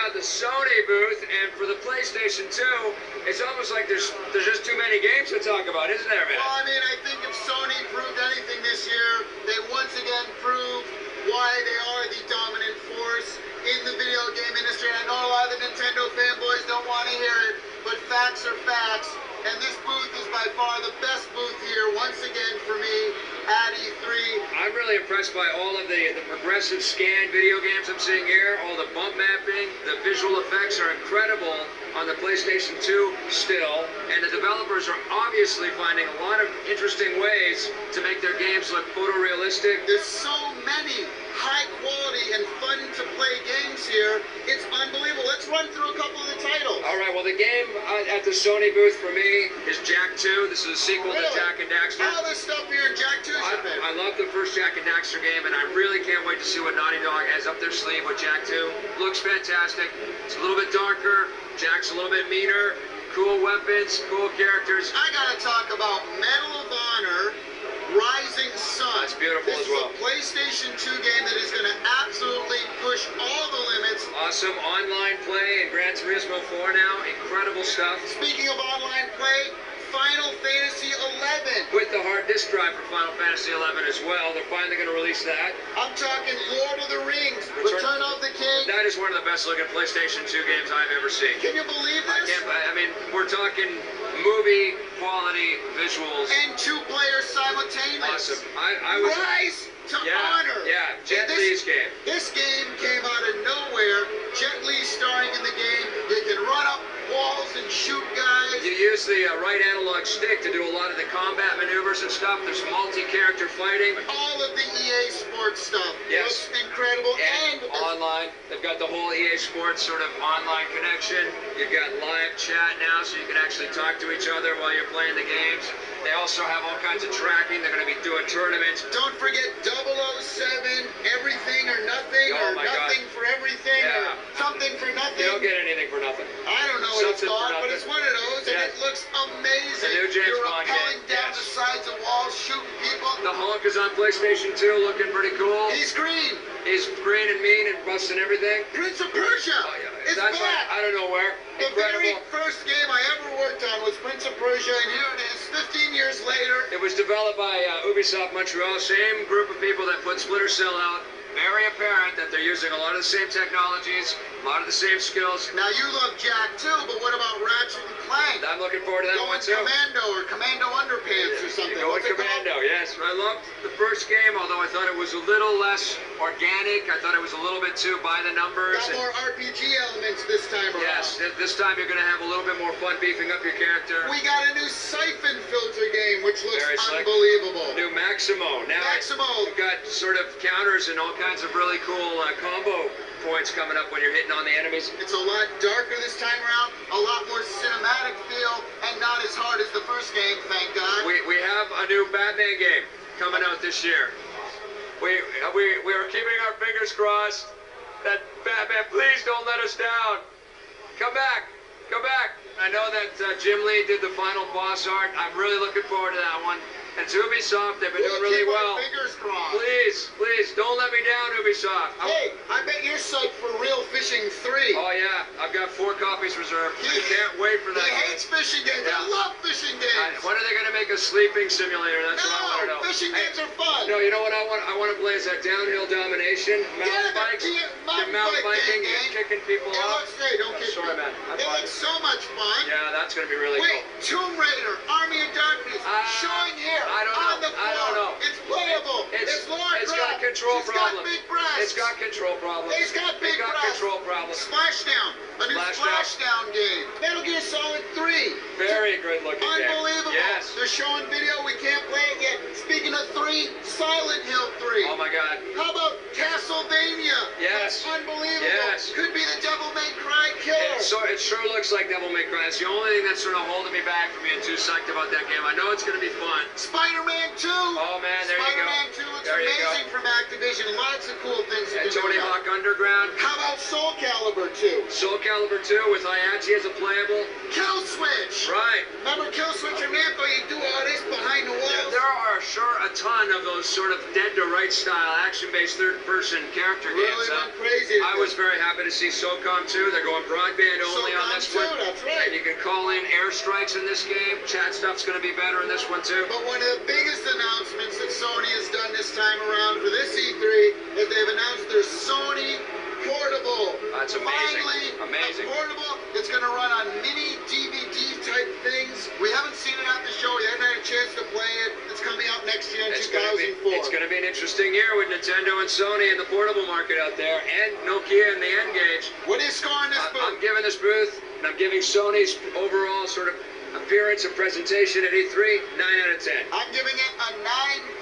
out the Sony booth, and for the PlayStation 2, it's almost like there's just too many games to talk about, isn't there, man? Well, I mean, I think if Sony proved anything this year, they once again proved why they are the dominant force in the video game industry. I know a lot of the Nintendo fanboys don't want to hear it, but facts are facts. And this booth is by far the best booth here, once again, for me, at E3. I'm really impressed by all of the progressive scan video games I'm seeing here, all the bump mapping, the visual effects are incredible on the PlayStation 2 still, and the developers are obviously finding a lot of interesting ways to make their games look photorealistic. There's so many high quality and fun to play games here. It's unbelievable. Let's run through a couple of the titles. All right, well, the game at the Sony booth for me is Jak II. This is a sequel to Jak and Daxter. All this stuff here in Jak II is your favorite. I love the first Jak and Daxter game, and I really can't wait to see what Naughty Dog has up their sleeve with Jak II. Looks fantastic. It's a little bit darker. Jak's a little bit meaner. Cool weapons, cool characters. I gotta talk about Medal of Honor Rising Sun. That's beautiful as well. This is a PlayStation 2 game that is going to absolutely push all the limits. Awesome online play in Gran Turismo 4 now. Incredible stuff. Speaking of online play, Final Fantasy 11. With the hard disk drive for Final Fantasy 11 as well. They're finally going to release that. I'm talking Lord of the Rings, Return of the King. That is one of the best looking PlayStation 2 games I've ever seen. Can you believe this? I mean, we're talking movie quality visuals. And 2 players simultaneous. Awesome. I was... Rise to Honor. Yeah, Jet Li's game. This game came out of nowhere. Jet Li starring in the game. You can run up walls and shoot guys. You use the right analog stick to do a lot of the combat maneuvers and stuff. There's multi-character fighting. All of the EA Sports stuff. Yes. Looks incredible. And online. They've got the whole EA Sports sort of online connection. You've got live chat now, so you can actually talk to each other while you're playing the games. They also have all kinds of tracking. They're going to be doing tournaments. Don't forget 007, Everything or Nothing, or Nothing for Everything, or Something for Nothing. You don't get anything for nothing. I don't know what it's called, but it's one of those, and it looks amazing. The new James You're Bond rappelling game. down the sides of walls, shooting people. The Hulk is on PlayStation 2, looking pretty cool. He's green. He's green and mean and busting everything. Prince of Persia. It's That's back. I don't know where. The very first game I ever worked on was Prince of Persia, and here it is, 15 years later. It was developed by Ubisoft Montreal, same group of people that put Splinter Cell out. Very apparent that they're using a lot of the same technologies, a lot of the same skills. Now, you love Jak II, but what about Ratchet and Clank? I'm looking forward to that one too. Commando or Commando Underpants or something. Going Commando, yes. I loved the first game, although I thought it was a little less organic. I thought it was a little bit too by the numbers. Got more RPG elements this time around. Yes, this time you're going to have a little bit more fun beefing up your character. We got a new Siphon Filter game, which looks A unbelievable. new Maximo. Now you've got sort of counters and all kinds of really cool combo points coming up when you're hitting on the enemies. It's a lot darker this time around, a lot more cinematic feel, and not as hard as the first game, thank God. We have a new Batman game coming out this year. We are keeping our fingers crossed that Batman, please don't let us down. Come back. Come back. I know that Jim Lee did the final boss art. I'm really looking forward to that one. And to Ubisoft, they've been doing really well. Fingers crossed. Please, don't let me down, Ubisoft. Hey, I bet you're psyched for Real Fishing 3. Oh, yeah. I've got 4 copies reserved. I can't wait for that. He hates fishing games. I love fishing games. When are they going to make a sleeping simulator? That's what I want to know. Fishing games are fun. No, you know what I want? I want to play is that downhill domination, mountain bikes. Mountain biking, you're kicking people off. It looks great. Don't kick Sorry, man. It looks so much fun. Yeah, that's going to be really cool. Wait, Tomb Raider, Army of Darkness, showing here. I don't know. It's playable. It's got control problems. It's got big breasts. It's got control problems. It's got big breasts. Control problems. Splashdown. A new Splashdown game. Metal Gear Solid 3. Very good looking game. Unbelievable. Yes. They're showing video. We can't play it yet. Speaking of 3, Silent Hill 3. Oh my God. How about Castlevania? Yes. That's unbelievable. Yes. Could be the Devil May Cry killer. It sure looks like Devil May Cry. It's the only thing that's sort of holding me back from being too psyched about that game. I know it's going to be fun. Spider-Man 2. Oh man, there you go. Spider-Man 2 looks amazing from Activision. Lots of cool things. And Tony Hawk Underground. How about Soul Calibur? Calibur 2. Soul Calibur 2 with Ayachi as a playable. Kill Switch! Right. Remember Kill Switch or Namco? You do all this behind the walls. There are sure a ton of those sort of dead-to-right style, action-based third-person character games. Really went crazy. I was very happy to see SOCOM 2. They're going broadband only on this one. That's right. And you can call in airstrikes in this game. Chat stuff's going to be better in this one, too. But one of the biggest announcements that Sony has done this time around for this E3 is they've announced their Sony Portable. That's amazing. Finally, amazing. A portable. It's going to run on mini DVD type things. We haven't seen it at the show. We haven't had a chance to play it. It's coming out next year in 2004. It's going to be an interesting year with Nintendo and Sony in the portable market out there, and Nokia in the N-Gage. What are you scoring this booth? I'm giving this booth, and I'm giving Sony's overall sort of appearance and presentation at E3, 9 out of 10. I'm giving it a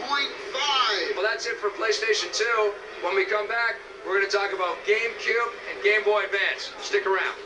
9.5. Well, that's it for PlayStation 2. When we come back, we're going to talk about GameCube and Game Boy Advance. Stick around.